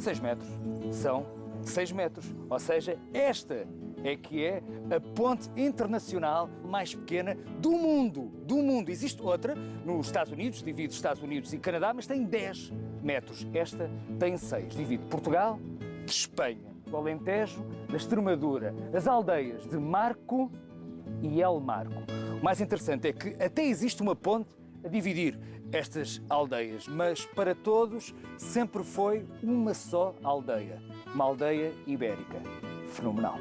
6 metros. São 6 metros. Ou seja, esta é que é a ponte internacional mais pequena do mundo. Do mundo. Existe outra nos Estados Unidos, divide Estados Unidos e Canadá, mas tem 10 metros. Esta tem 6. Divide Portugal de Espanha, o Alentejo, da Extremadura, as aldeias de Marco e El Marco. O mais interessante é que até existe uma ponte a dividir estas aldeias, mas para todos sempre foi uma só aldeia. Uma aldeia ibérica. Fenomenal.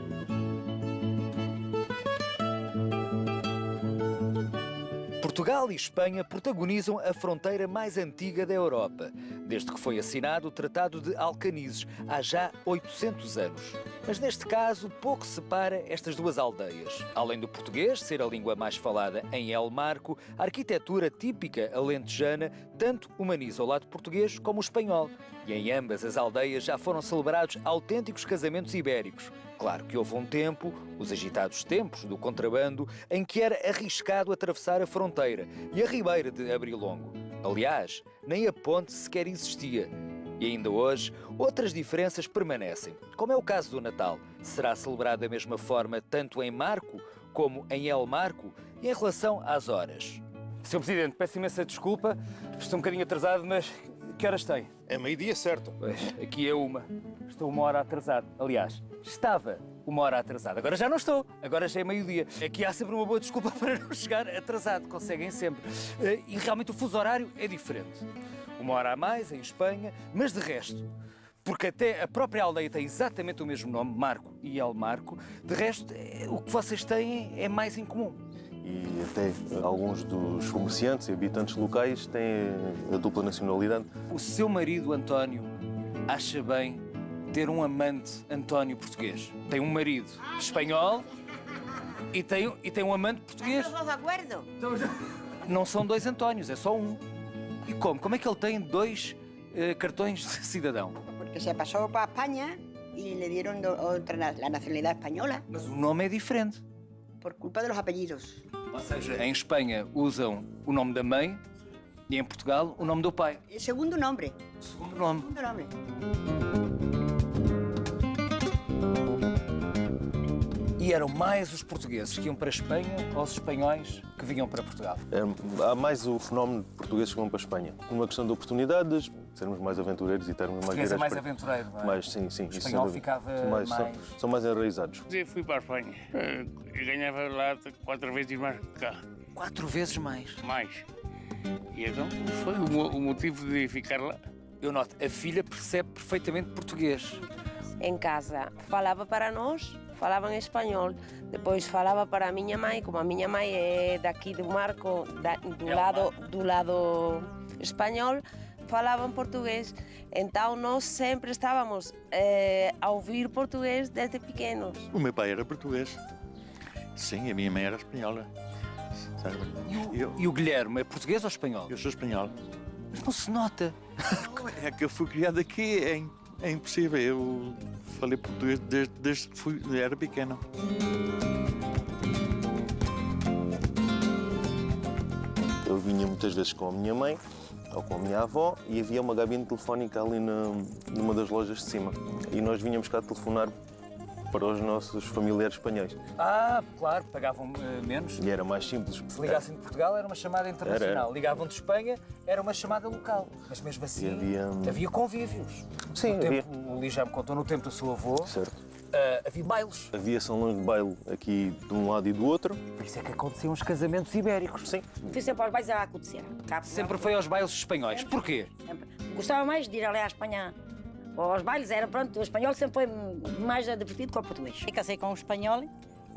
Portugal e Espanha protagonizam a fronteira mais antiga da Europa, desde que foi assinado o Tratado de Alcanísses, há já 800 anos. Mas neste caso, pouco separa estas duas aldeias. Além do português ser a língua mais falada em El Marco, a arquitetura típica alentejana tanto humaniza o lado português como o espanhol. E em ambas as aldeias já foram celebrados autênticos casamentos ibéricos. Claro que houve um tempo, os agitados tempos do contrabando, em que era arriscado atravessar a fronteira e a ribeira de Abrilongo. Aliás, nem a ponte sequer existia. E ainda hoje, outras diferenças permanecem, como é o caso do Natal. Será celebrado da mesma forma tanto em Marco como em El Marco e em relação às horas. Sr. Presidente, peço imensa desculpa, estou um bocadinho atrasado, mas que horas tem? É meio-dia, certo? Pois, aqui é uma. Estou uma hora atrasado. Aliás, estava uma hora atrasado. Agora já não estou. Agora já é meio-dia. Aqui há sempre uma boa desculpa para não chegar atrasado. Conseguem sempre. E realmente o fuso horário é diferente. Uma hora a mais em Espanha, mas de resto, porque até a própria aldeia tem exatamente o mesmo nome, Marco e El Marco, de resto, o que vocês têm é mais em comum. E até alguns dos comerciantes e habitantes locais têm a dupla nacionalidade. O seu marido, António, acha bem ter um amante António português. Tem um marido espanhol e tem um amante português. ¿Estamos de acuerdo? Não são dois Antónios, é só um. E como? Como é que ele tem dois cartões de cidadão? Porque se pasó para España y le dieron la nacionalidad española Mas o nome é diferente. por culpa de los apellidos. Ou seja, em Espanha usam o nome da mãe e em Portugal o nome do pai. El segundo nombre. O segundo nome. Segundo nombre. E eram mais os portugueses que iam para a Espanha ou os espanhóis que vinham para Portugal? Há mais o fenómeno de portugueses que vão para a Espanha. Uma questão de oportunidades, sermos mais aventureiros e termos mais Português é mais para- aventureiro, não é? Mais, sim. O isso sem espanhol dúvida. ficava São mais enraizados. Eu fui para a Espanha e ganhava lá 4 vezes mais que cá. 4 vezes mais. Mais. E então foi o motivo de ficar lá. Eu noto, a filha percebe perfeitamente português. Em casa falava para nós, falava em espanhol. Depois falava para a minha mãe, como a minha mãe é daqui do Marco, do lado espanhol, falava em português. Então nós sempre estávamos a ouvir português desde pequenos. O meu pai era português. Sim, a minha mãe era espanhola. Sabe? E o Guilherme é português ou espanhol? Eu sou espanhol. Mas não se nota. É que eu fui criado aqui, é impossível. Eu falei português desde que era pequeno. Eu vinha muitas vezes com a minha mãe ou com a minha avó e havia uma gabine telefónica ali numa das lojas de cima. E nós vinhamos cá telefonar para os nossos familiares espanhóis. Ah, claro, pagavam menos. E era mais simples. Se ligassem de Portugal era uma chamada internacional. Ligavam de Espanha era uma chamada local. Mas mesmo assim havia convívios. Sim, havia. O Luís já me contou, no tempo do seu avô, Certo. havia bailes. Havia salões de baile aqui de um lado e do outro. Por isso é que aconteciam os casamentos ibéricos. Sim. Fui sempre aos bailes a acontecer. Sempre foi aos bailes espanhóis. Porquê? Sempre. Gostava mais de ir ali à Espanha. Aos bailes era, pronto, o espanhol sempre foi mais divertido que o português. Eu casei com um espanhol.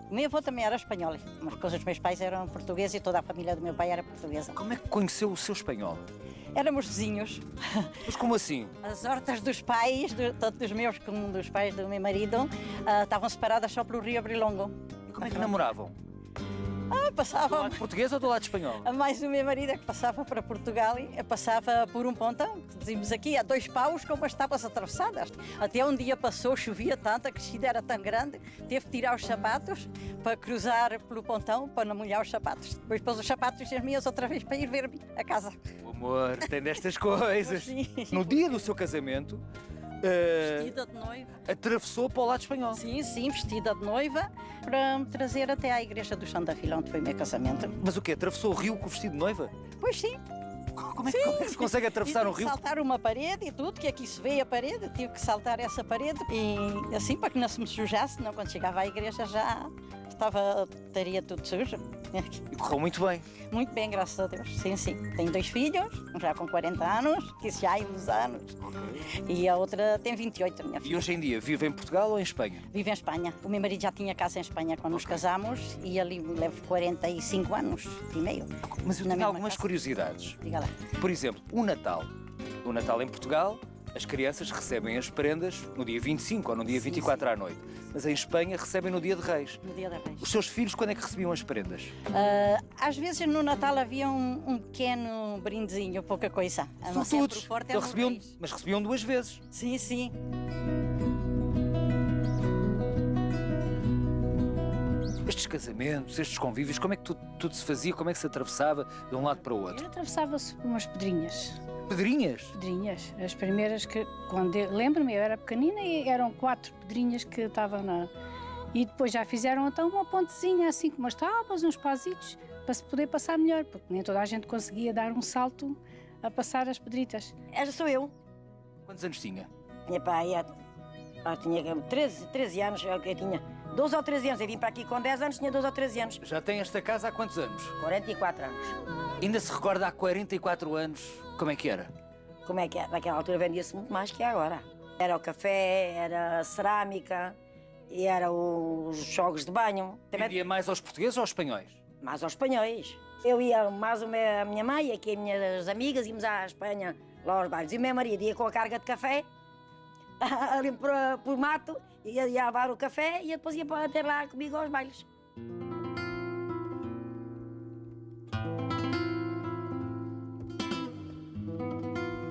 O meu avô também era espanhol, mas os meus pais eram portugueses e toda a família do meu pai era portuguesa. Como é que conheceu o seu espanhol? Éramos vizinhos. Mas como assim? As hortas dos pais, tanto dos meus como dos pais do meu marido, estavam separadas só pelo rio Abrilongo. E como é que namoravam? Do Passava. lado português ou do lado espanhol? A mais o meu marido é que passava para Portugal e passava por um pontão, que dizíamos aqui, a 2 paus com umas tábuas atravessadas. Até um dia passou, chovia tanto, a crescida era tão grande, teve que tirar os sapatos para cruzar pelo pontão, para não molhar os sapatos. Depois pôs os sapatos e as minhas outra vez para ir ver-me a casa. O amor tem destas coisas. Sim. No dia do seu casamento, Vestida de noiva. atravessou para o lado espanhol. Sim, sim, vestida de noiva, para me trazer até à igreja do Santa Filha, onde foi o meu casamento. Mas o quê? Atravessou o rio com o vestido de noiva? Pois sim. Como é que se consegue atravessar E um tive que rio? saltar uma parede e tudo, que aqui se vê a parede, tive que saltar essa parede e assim para que não se me sujasse, senão quando chegava à igreja já estaria tudo sujo. E correu muito bem. Muito bem, graças a Deus. Sim, sim. Tenho 2 filhos, um já com 40 anos, que isso já há uns anos, e a outra tem 28, a minha E filha. hoje em dia vive em Portugal ou em Espanha? Vive em Espanha. O meu marido já tinha casa em Espanha quando nos casamos e ali levo 45 anos e meio. Mas eu Na tenho mesma algumas casa. curiosidades. Diga lá. Por exemplo, o Natal. O Natal em Portugal, as crianças recebem as prendas no dia 25 ou no dia 24 à noite. Mas em Espanha recebem no dia de Reis. No dia da Reis. Os seus filhos, quando é que recebiam as prendas? Às vezes no Natal havia um pequeno brindezinho, pouca coisa. A não ser Sobretudo. por forte é Então no recebiam, Reis. mas recebiam 2 vezes. Sim, sim. Estes casamentos, estes convívios, como é que tudo se fazia? Como é que se atravessava de um lado para o outro? Eu atravessava-se por umas pedrinhas. Pedrinhas? Pedrinhas. As primeiras que, lembro-me, eu era pequenina e eram 4 pedrinhas que estavam na... E depois já fizeram então uma pontezinha assim com umas tábuas, uns pausitos, para se poder passar melhor, porque nem toda a gente conseguia dar um salto a passar as pedritas. Essa sou eu. Quantos anos tinha? Minha pai tinha 13 anos, eu tinha 12 ou 13 anos. Eu vim para aqui com 10 anos, tinha 12 ou 13 anos. Já tem esta casa há quantos anos? 44 anos. Ainda se recorda há 44 anos como é que era? Como é que é? Naquela altura vendia-se muito mais que agora. Era o café, era a cerâmica, e era os jogos de banho. Vendia mais aos portugueses ou aos espanhóis? Mais aos espanhóis. Eu ia mais a minha mãe, aqui as minhas amigas, íamos à Espanha, lá aos bailes. E o meu marido ia com a carga de café, ali por mato, ia levar o café e depois ia para ter lá comigo aos bailes.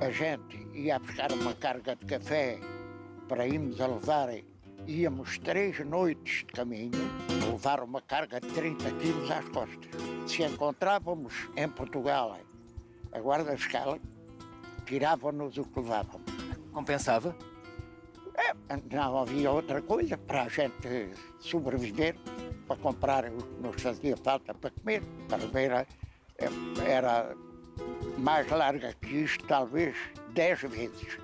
A gente ia buscar uma carga de café para irmos a levar, íamos 3 noites de caminho, a levar uma carga de 30 quilos às costas. Se encontrávamos em Portugal a guarda fiscal, tiravam-nos o que levávamos. Compensava? Não havia outra coisa para a gente sobreviver, para comprar o que nos fazia falta para comer. Para comer era mais larga que isto, talvez 10 vezes.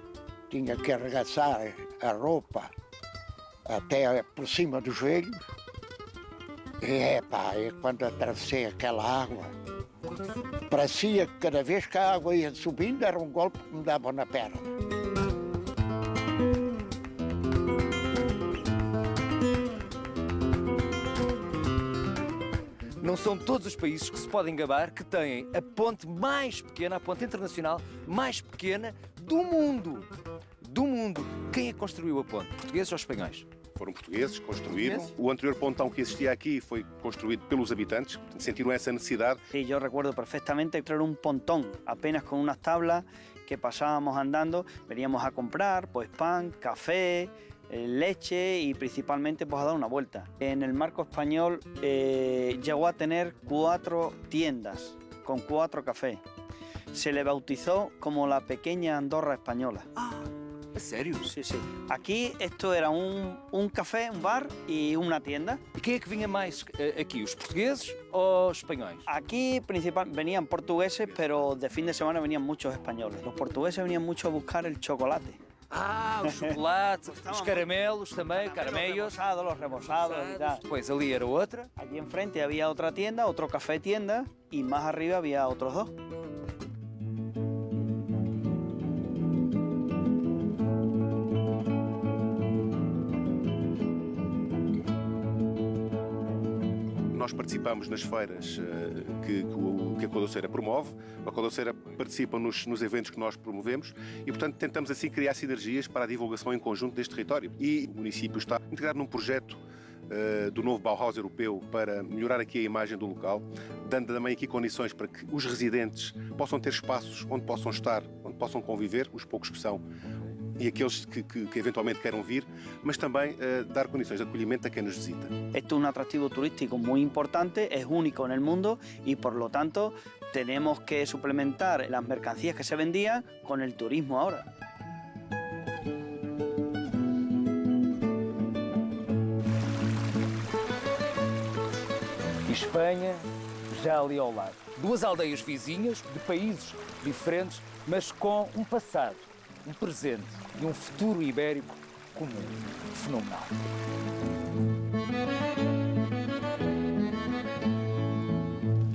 Tinha que arregaçar a roupa até por cima dos joelhos. E quando atravessei aquela água, parecia que cada vez que a água ia subindo era um golpe que me dava na perna. Não são todos os países que se podem gabar que têm a ponte mais pequena, a ponte internacional mais pequena do mundo. Do mundo. Quem é que construiu a ponte? Portugueses ou espanhóis? Foram portugueses, construíram. O anterior pontão que existia aqui foi construído pelos habitantes, sentiram essa necessidade. Sí, yo recuerdo perfectamente que era un pontón, apenas con unas tablas que pasábamos andando, veníamos a comprar pues pan, café, leche y principalmente pues a dar una vuelta. En el marco español llegó a tener 4 tiendas con 4 cafés. Se le bautizó como la pequeña Andorra española. ¿En serio? Sí, sí. Aquí esto era un café, un bar y una tienda. E quem é que vinha mais aqui, os portugueses ou os espanhóis? Aquí venían portugueses, pero de fin de semana venían muchos españoles. Los portugueses venían mucho a buscar el chocolate. Ah, o chocolate, os caramelos também, caramelos. Los rebozados y tal. Depois ali era outra. Allí enfrente había otra tienda, otro café tienda, y más arriba había otros 2. Nós participamos nas feiras que a Codoceira promove, a Codoceira participa nos eventos que nós promovemos e, portanto, tentamos assim criar sinergias para a divulgação em conjunto deste território. E o município está integrado num projeto do novo Bauhaus europeu para melhorar aqui a imagem do local, dando também aqui condições para que os residentes possam ter espaços onde possam estar, onde possam conviver, os poucos que são, e aqueles que eventualmente queiram vir, mas também dar condições de acolhimento a quem nos visita. Esto es un atractivo turístico muy importante, es único en el mundo y por lo tanto tenemos que suplementar las mercancías que se vendían con el turismo ahora. E Espanha, já ali ao lado. Duas aldeias vizinhas, de países diferentes, mas com um passado, um presente e um futuro ibérico comum. Fenomenal.